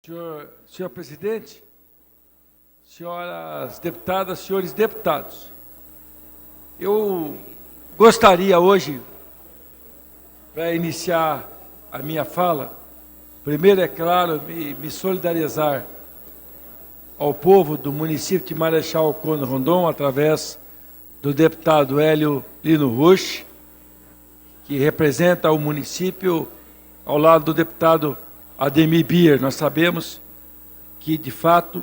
Senhor presidente, senhoras deputadas, senhores deputados, eu gostaria hoje, para iniciar a minha fala, primeiro, é claro, me solidarizar ao povo do município de Marechal Cândido Rondon, através do deputado Hélio Lino Rusch, que representa o município ao lado do deputado Ademir Bier. Nós sabemos que, de fato,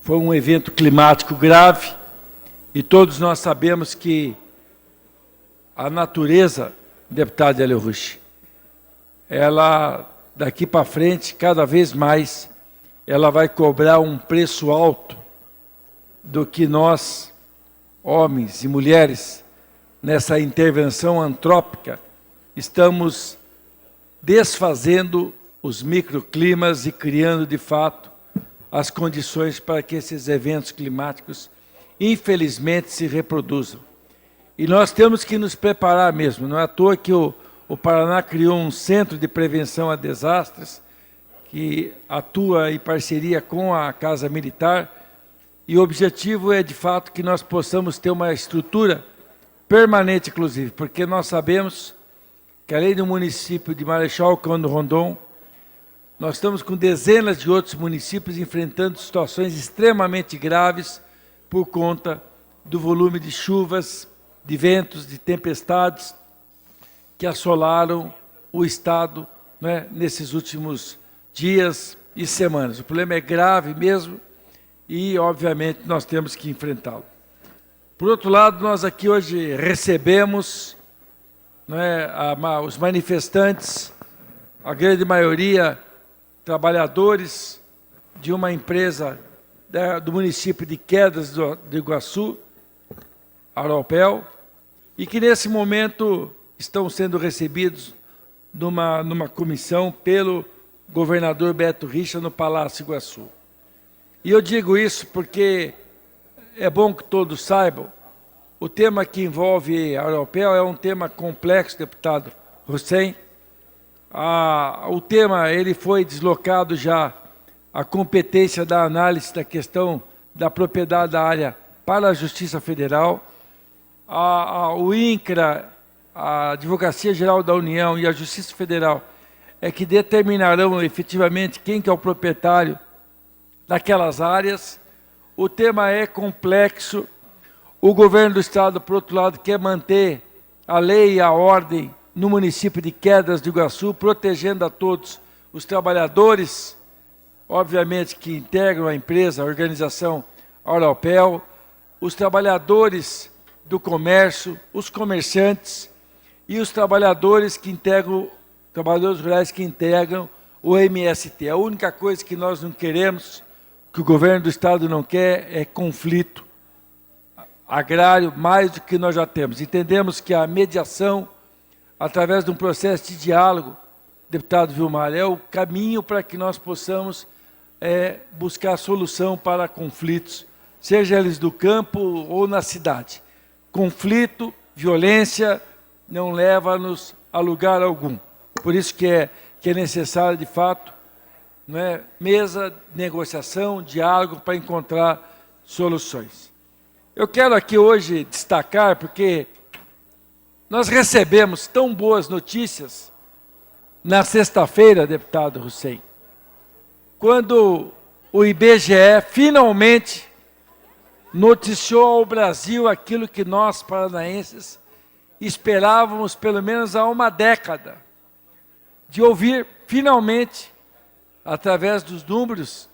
foi um evento climático grave e todos nós sabemos que a natureza, deputado Hélio Rusch, ela, daqui para frente, cada vez mais, ela vai cobrar um preço alto do que nós, homens e mulheres, nessa intervenção antrópica, estamos desfazendo os microclimas e criando, de fato, as condições para que esses eventos climáticos, infelizmente, se reproduzam. E nós temos que nos preparar mesmo. Não é à toa que o Paraná criou um centro de prevenção a desastres, que atua em parceria com a Casa Militar, e o objetivo é, de fato, que nós possamos ter uma estrutura permanente, inclusive, porque nós sabemos que, além do município de Marechal Cândido Rondon, nós estamos com dezenas de outros municípios enfrentando situações extremamente graves por conta do volume de chuvas, de ventos, de tempestades que assolaram o Estado, né, nesses últimos dias e semanas. O problema é grave mesmo e, obviamente, nós temos que enfrentá-lo. Por outro lado, nós aqui hoje recebemos, né, os manifestantes, a grande maioria trabalhadores de uma empresa do município de Quedas do Iguaçu, Aropel, e que nesse momento estão sendo recebidos numa comissão pelo governador Beto Richa no Palácio Iguaçu. E eu digo isso porque é bom que todos saibam, o tema que envolve a Aropel é um tema complexo, deputado Hussein. O tema ele foi deslocado já à competência da análise da questão da propriedade da área para a Justiça Federal. O INCRA, a Advocacia Geral da União e a Justiça Federal é que determinarão efetivamente quem que é o proprietário daquelas áreas. O tema é complexo. O governo do Estado, por outro lado, quer manter a lei e a ordem no município de Quedas do Iguaçu, protegendo a todos os trabalhadores, obviamente, que integram a empresa, a organização Aropel, os trabalhadores do comércio, os comerciantes e os trabalhadores rurais que integram o MST. A única coisa que nós não queremos, que o governo do Estado não quer, é conflito agrário, mais do que nós já temos. Entendemos que a mediação, através de um processo de diálogo, deputado Vilmar, é o caminho para que nós possamos buscar solução para conflitos, seja eles do campo ou na cidade. Conflito, violência, não leva-nos a lugar algum. Por isso que é necessário, de fato, mesa, negociação, diálogo para encontrar soluções. Eu quero aqui hoje destacar, porque nós recebemos tão boas notícias na sexta-feira, deputado Hussein, quando o IBGE finalmente noticiou ao Brasil aquilo que nós, paranaenses, esperávamos pelo menos há uma década, de ouvir finalmente, através dos números,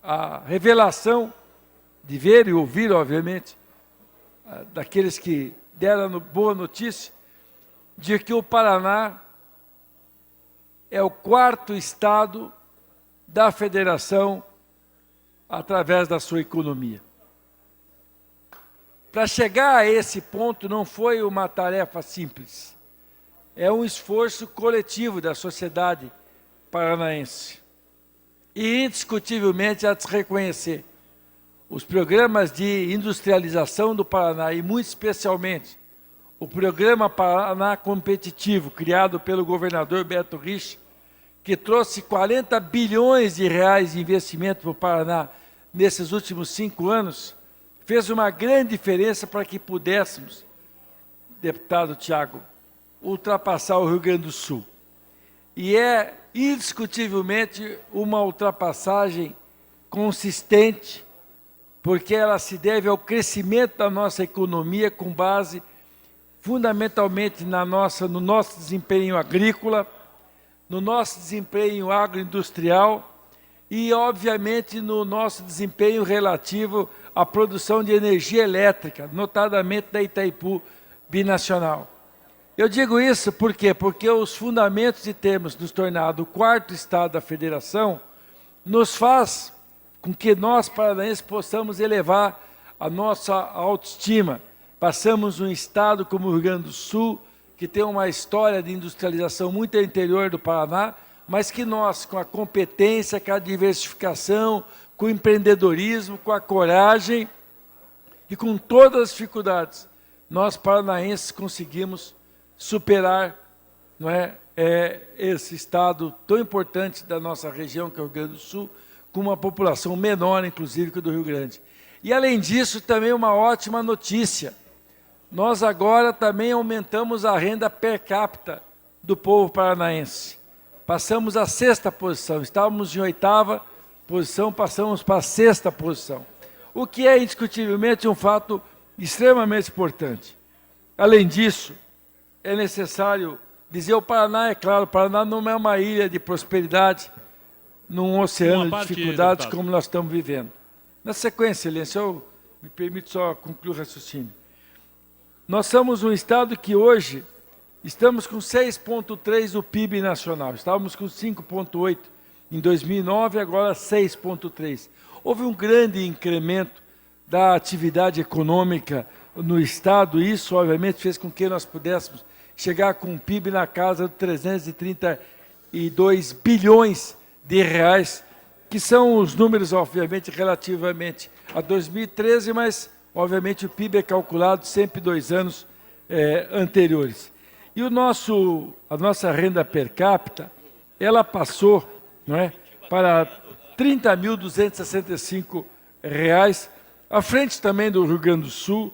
a revelação, de ver e ouvir, obviamente, daqueles que deram boa notícia, de que o Paraná é o quarto estado da federação através da sua economia. Para chegar a esse ponto não foi uma tarefa simples, é um esforço coletivo da sociedade paranaense. E, indiscutivelmente, há de se reconhecer os programas de industrialização do Paraná, e muito especialmente o programa Paraná Competitivo, criado pelo governador Beto Richa, que trouxe 40 bilhões de reais de investimento para o Paraná nesses últimos 5 anos, fez uma grande diferença para que pudéssemos, deputado Tiago, ultrapassar o Rio Grande do Sul. E é indiscutivelmente uma ultrapassagem consistente, porque ela se deve ao crescimento da nossa economia com base fundamentalmente no nosso desempenho agrícola, no nosso desempenho agroindustrial e, obviamente, no nosso desempenho relativo à produção de energia elétrica, notadamente da Itaipu Binacional. Eu digo isso por quê? Porque os fundamentos de termos nos tornado o 4º estado da federação nos faz com que nós, paranaenses, possamos elevar a nossa autoestima. Passamos um estado como o Rio Grande do Sul, que tem uma história de industrialização muito interior do Paraná, mas que nós, com a competência, com a diversificação, com o empreendedorismo, com a coragem e com todas as dificuldades, nós, paranaenses, conseguimos superar, não é, esse estado tão importante da nossa região, que é o Rio Grande do Sul, com uma população menor, inclusive, que o do Rio Grande. E, além disso, também uma ótima notícia. Nós agora também aumentamos a renda per capita do povo paranaense. Passamos à 6ª posição. Estávamos em 8ª posição, passamos para a 6ª posição. O que é, indiscutivelmente, um fato extremamente importante. Além disso, é necessário dizer, o Paraná, é claro, o Paraná não é uma ilha de prosperidade num oceano de dificuldades como nós estamos vivendo. Na sequência, Excelência, me permite só concluir o raciocínio. Nós somos um estado que hoje estamos com 6,3% do PIB nacional. Estávamos com 5,8% em 2009, agora 6,3%. Houve um grande incremento da atividade econômica no estado, e isso, obviamente, fez com que nós pudéssemos chegar com um PIB na casa de 332 bilhões de reais, que são os números, obviamente, relativamente a 2013, mas, obviamente, o PIB é calculado sempre 2 anos anteriores. E a nossa renda per capita, ela passou, não é, para R$ 30.265, à frente também do Rio Grande do Sul,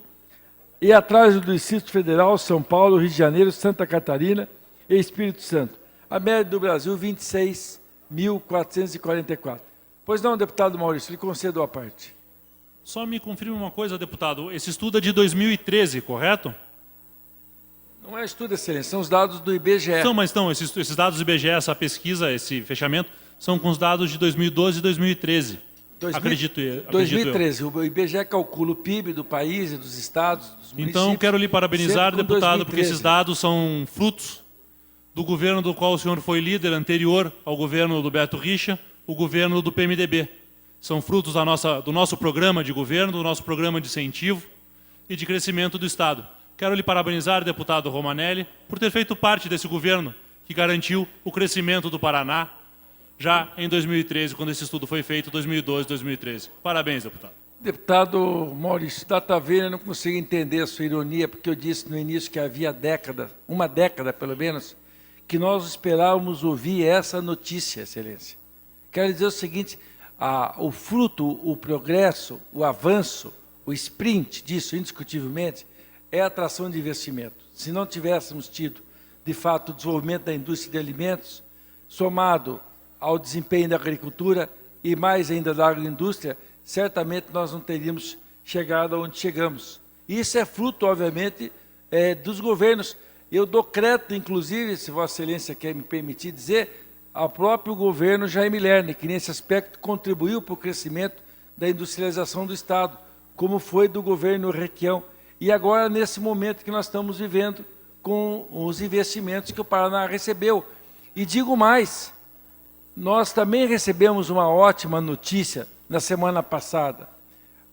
e atrás do Distrito Federal, São Paulo, Rio de Janeiro, Santa Catarina e Espírito Santo. A média do Brasil, 26.444. Pois não, deputado Maurício, lhe concedo a parte. Só me confirme uma coisa, deputado. Esse estudo é de 2013, correto? Não é estudo, Excelência, são os dados do IBGE. Não, mas não, esses dados do IBGE, essa pesquisa, esse fechamento, são com os dados de 2012 e 2013. Acredito 2013, o IBGE calcula o PIB do país e dos estados, dos municípios. Então, quero lhe parabenizar, deputado, porque esses dados são frutos do governo do qual o senhor foi líder, anterior ao governo do Beto Richa, o governo do PMDB. São frutos do nosso programa de governo, do nosso programa de incentivo e de crescimento do Estado. Quero lhe parabenizar, deputado Romanelli, por ter feito parte desse governo que garantiu o crescimento do Paraná já em 2013, quando esse estudo foi feito, 2012, 2013. Parabéns, deputado. Deputado Maurício, data velha, eu não consigo entender a sua ironia, porque eu disse no início que havia uma década pelo menos, que nós esperávamos ouvir essa notícia, Excelência. Quero dizer o seguinte, o fruto, o progresso, o avanço, o sprint disso, indiscutivelmente, é a atração de investimento. Se não tivéssemos tido, de fato, o desenvolvimento da indústria de alimentos, somado ao desempenho da agricultura e mais ainda da agroindústria, certamente nós não teríamos chegado aonde chegamos. Isso é fruto, obviamente, dos governos. Eu dou crédito, inclusive, se Vossa Excelência quer me permitir dizer, ao próprio governo Jaime Lerner, que nesse aspecto contribuiu para o crescimento da industrialização do Estado, como foi do governo Requião. E agora, nesse momento que nós estamos vivendo, com os investimentos que o Paraná recebeu. E digo mais, nós também recebemos uma ótima notícia na semana passada.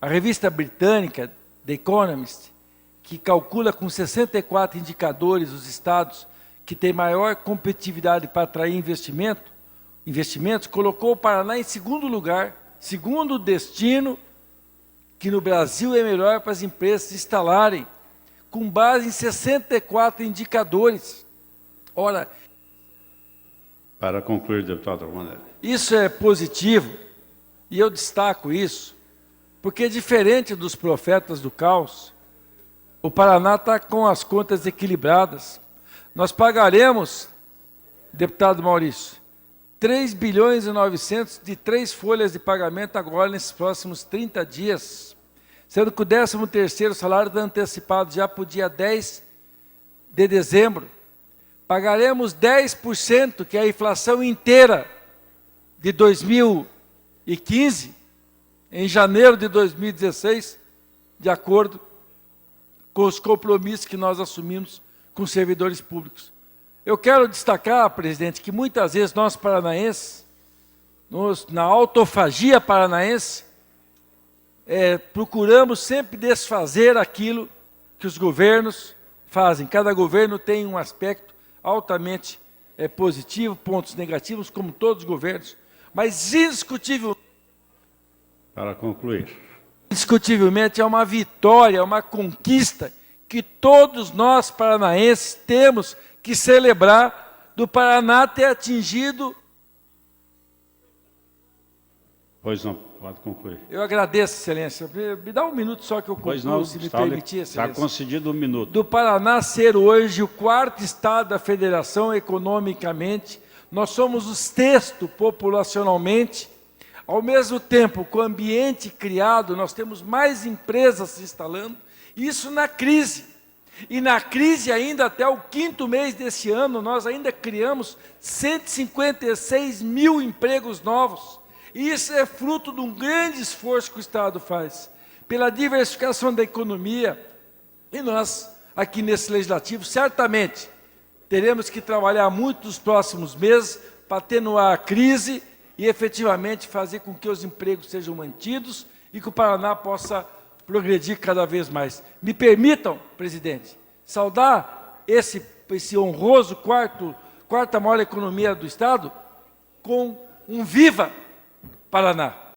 A revista britânica, The Economist, que calcula com 64 indicadores os estados que têm maior competitividade para atrair investimentos, colocou o Paraná em segundo lugar, segundo destino que no Brasil é melhor para as empresas se instalarem, com base em 64 indicadores. Ora, Para concluir, deputado Romanelli. Isso é positivo, e eu destaco isso, porque diferente dos profetas do caos, o Paraná está com as contas equilibradas. Nós pagaremos, deputado Maurício, 3 bilhões e 900 de 3 folhas de pagamento agora nesses próximos 30 dias, sendo que o 13º salário está antecipado já para o dia 10 de dezembro. Pagaremos 10%, que é a inflação inteira de 2015, em janeiro de 2016, de acordo com os compromissos que nós assumimos com os servidores públicos. Eu quero destacar, presidente, que muitas vezes nós paranaenses, na autofagia paranaense, procuramos sempre desfazer aquilo que os governos fazem. Cada governo tem um aspecto altamente positivo, pontos negativos, como todos os governos, mas Para concluir. Indiscutivelmente é uma vitória, é uma conquista que todos nós paranaenses temos que celebrar, do Paraná ter atingido. Pois não, pode concluir. Eu agradeço, excelência. Me dá um minuto só que eu concluo, Pois não, se me permitir, excelência. está concedido um minuto. Do Paraná ser hoje o 4º estado da federação economicamente, nós somos o 6º populacionalmente. Ao mesmo tempo, com o ambiente criado, nós temos mais empresas se instalando, isso na crise. E na crise ainda até o 5º mês desse ano, nós ainda criamos 156 mil empregos novos. E isso é fruto de um grande esforço que o Estado faz, pela diversificação da economia. E nós, aqui nesse Legislativo, certamente teremos que trabalhar muito nos próximos meses para atenuar a crise e efetivamente fazer com que os empregos sejam mantidos e que o Paraná possa progredir cada vez mais. Me permitam, presidente, saudar esse honroso quarta maior economia do Estado com um viva Paraná.